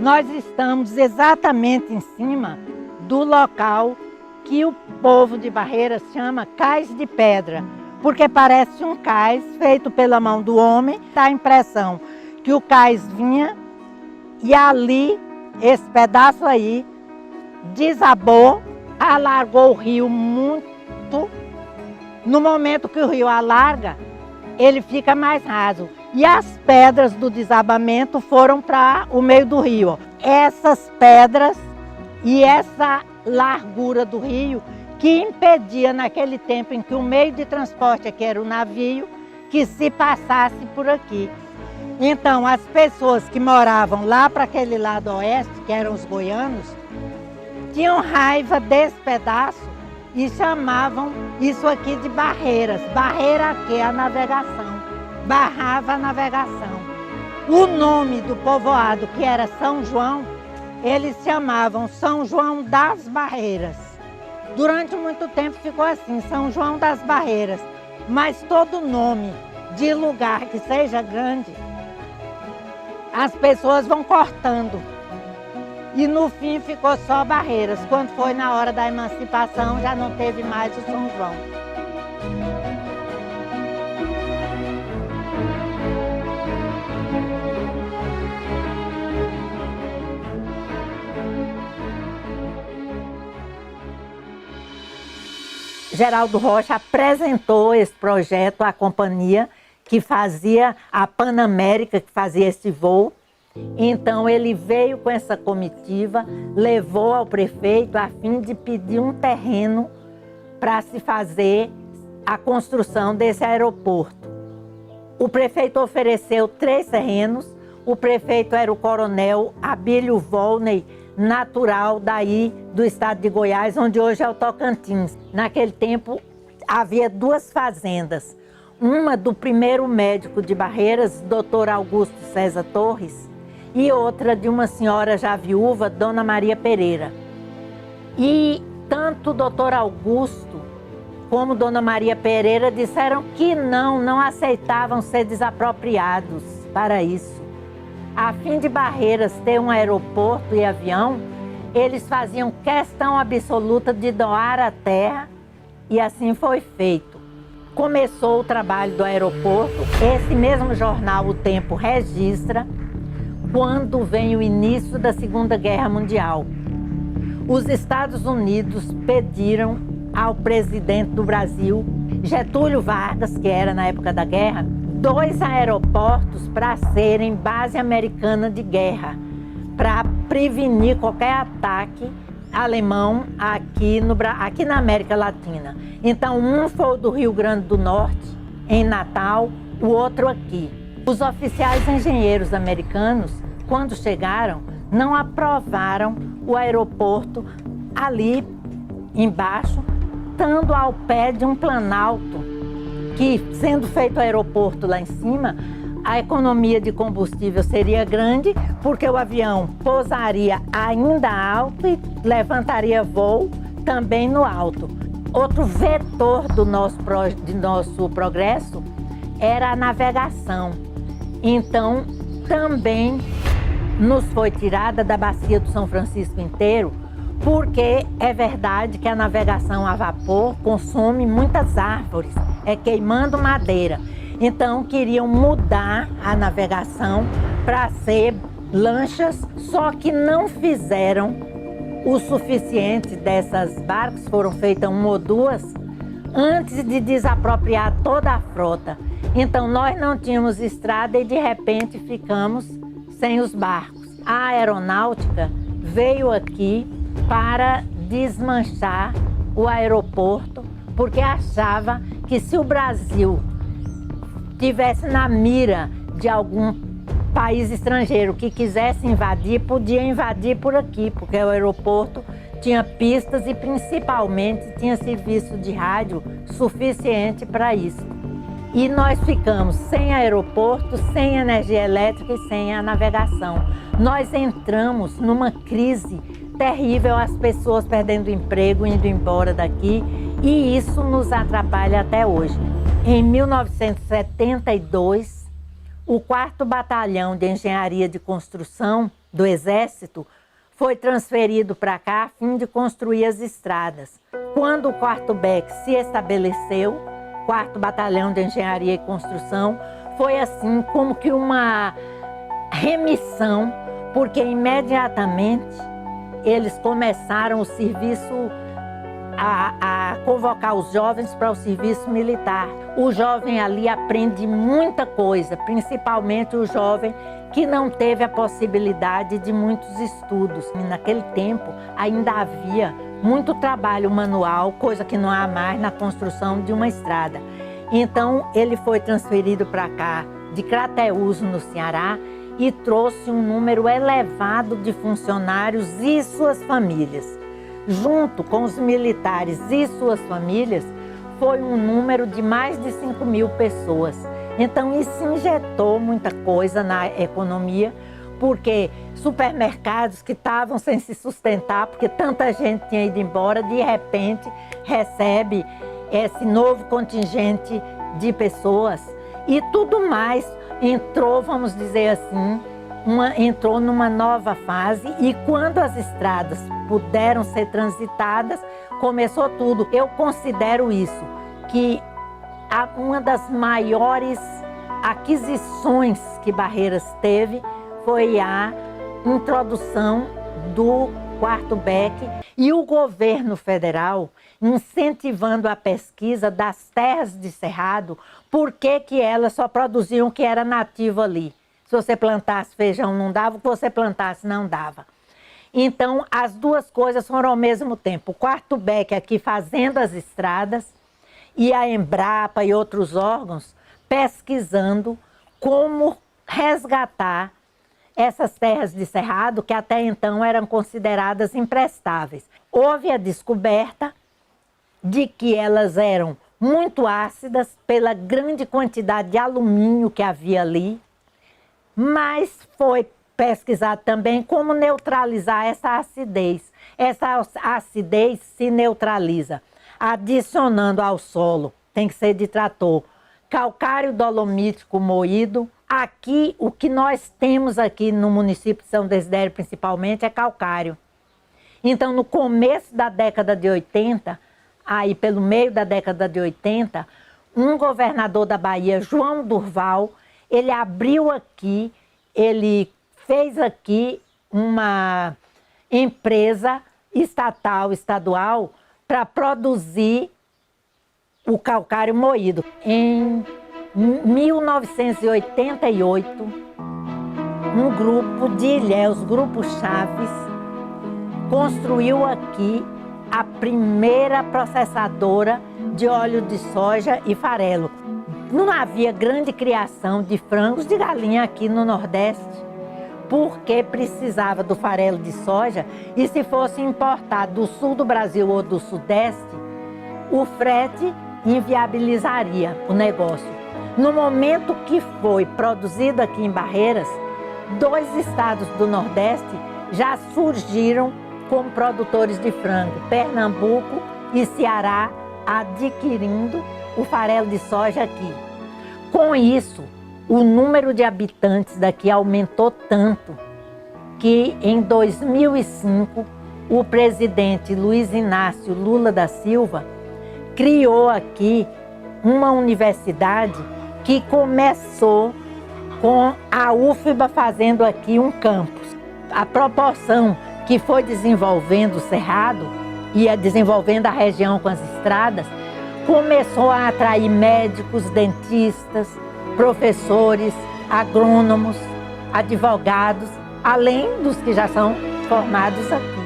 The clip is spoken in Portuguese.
Nós estamos exatamente em cima do local que o povo de Barreiras chama Cais de Pedra, porque parece um cais feito pela mão do homem. Dá a impressão que o cais vinha e ali, esse pedaço aí, desabou, alargou o rio muito. No momento que o rio alarga, ele fica mais raso. E as pedras do desabamento foram para o meio do rio. Essas pedras e essa largura do rio que impedia naquele tempo em que o meio de transporte aqui era o navio, que se passasse por aqui. Então as pessoas que moravam lá para aquele lado oeste, que eram os goianos, tinham raiva desse pedaço e chamavam isso aqui de barreiras. Barreira aqui é a navegação, barrava a navegação. O nome do povoado, que era São João, eles chamavam São João das Barreiras. Durante muito tempo ficou assim, São João das Barreiras. Mas todo nome de lugar que seja grande, as pessoas vão cortando. E no fim ficou só Barreiras. Quando foi na hora da emancipação, já não teve mais o São João. Geraldo Rocha apresentou esse projeto à companhia que fazia, a Panamérica, que fazia esse voo. Então ele veio com essa comitiva, levou ao prefeito a fim de pedir um terreno para se fazer a construção desse aeroporto. O prefeito ofereceu 3 terrenos. O prefeito era o coronel Abílio Volney, natural daí do estado de Goiás, onde hoje é o Tocantins. Naquele tempo havia 2 fazendas, uma do primeiro médico de Barreiras, Dr. Augusto César Torres, e outra de uma senhora já viúva, Dona Maria Pereira. E tanto o Dr. Augusto como Dona Maria Pereira disseram que não aceitavam ser desapropriados para isso. A fim de Barreiras ter um aeroporto e avião, eles faziam questão absoluta de doar a terra e assim foi feito. Começou o trabalho do aeroporto. Esse mesmo jornal, O Tempo, registra quando vem o início da Segunda Guerra Mundial. Os Estados Unidos pediram ao presidente do Brasil, Getúlio Vargas, que era na época da guerra, 2 aeroportos para serem base americana de guerra, para prevenir qualquer ataque alemão aqui na América Latina. Então, um foi o do Rio Grande do Norte, em Natal, o outro aqui. Os oficiais engenheiros americanos, quando chegaram, não aprovaram o aeroporto ali embaixo, estando ao pé de um planalto, que, sendo feito o aeroporto lá em cima, a economia de combustível seria grande, porque o avião pousaria ainda alto e levantaria voo também no alto. Outro vetor do nosso progresso era a navegação. Então, também nos foi tirada da bacia do São Francisco inteiro, porque é verdade que a navegação a vapor consome muitas árvores, é queimando madeira. Então queriam mudar a navegação para ser lanchas, só que não fizeram o suficiente dessas barcas, foram feitas 1 ou 2, antes de desapropriar toda a frota. Então nós não tínhamos estrada e de repente ficamos sem os barcos. A aeronáutica veio aqui para desmanchar o aeroporto, porque achava que se o Brasil tivesse na mira de algum país estrangeiro que quisesse invadir, podia invadir por aqui, porque o aeroporto tinha pistas e principalmente tinha serviço de rádio suficiente para isso. E nós ficamos sem aeroporto, sem energia elétrica e sem a navegação. Nós entramos numa crise terrível, as pessoas perdendo emprego, indo embora daqui, e isso nos atrapalha até hoje. Em 1972, o 4º Batalhão de Engenharia de Construção do Exército, foi transferido para cá a fim de construir as estradas. Quando o 4º BEC se estabeleceu, 4º Batalhão de Engenharia e Construção, foi assim como que uma remissão, porque imediatamente eles começaram o serviço, a convocar os jovens para o serviço militar. O jovem ali aprende muita coisa, principalmente o jovem que não teve a possibilidade de muitos estudos. E naquele tempo ainda havia muito trabalho manual, coisa que não há mais na construção de uma estrada. Então ele foi transferido para cá de Crateús, no Ceará, e trouxe um número elevado de funcionários e suas famílias. Junto com os militares e suas famílias, foi um número de mais de 5.000 pessoas. Então isso injetou muita coisa na economia, porque supermercados que estavam sem se sustentar, porque tanta gente tinha ido embora, de repente recebe esse novo contingente de pessoas e tudo mais entrou, vamos dizer assim, entrou numa nova fase, e quando as estradas puderam ser transitadas, começou tudo. Eu considero isso, que uma das maiores aquisições que Barreiras teve foi a introdução do 4º BEC e o governo federal incentivando a pesquisa das terras de cerrado, porque que elas só produziam o que era nativo ali. Se você plantasse feijão não dava, o que você plantasse não dava. Então as duas coisas foram ao mesmo tempo. O 4º BEC aqui fazendo as estradas e a Embrapa e outros órgãos pesquisando como resgatar essas terras de cerrado que até então eram consideradas imprestáveis. Houve a descoberta de que elas eram muito ácidas pela grande quantidade de alumínio que havia ali, mas foi pesquisado também como neutralizar essa acidez. Essa acidez se neutraliza adicionando ao solo, tem que ser de trator, calcário dolomítico moído. Aqui, o que nós temos aqui no município de São Desidério principalmente é calcário. Então, no começo da década de 80, aí pelo meio da década de 80, um governador da Bahia, João Durval, ele abriu aqui, ele fez aqui uma empresa estadual, para produzir o calcário moído. Em 1988, um grupo de Ilhéus, Grupo Chaves, construiu aqui a primeira processadora de óleo de soja e farelo. Não havia grande criação de frangos de galinha aqui no Nordeste, porque precisava do farelo de soja, e se fosse importado do sul do Brasil ou do Sudeste, o frete inviabilizaria o negócio. No momento que foi produzido aqui em Barreiras, 2 estados do Nordeste já surgiram como produtores de frango, Pernambuco e Ceará, adquirindo o farelo de soja aqui. Com isso, o número de habitantes daqui aumentou tanto que em 2005 o presidente Luiz Inácio Lula da Silva criou aqui uma universidade que começou com a UFBA fazendo aqui um campus. A proporção que foi desenvolvendo o Cerrado e desenvolvendo a região com as estradas, começou a atrair médicos, dentistas, professores, agrônomos, advogados, além dos que já são formados aqui.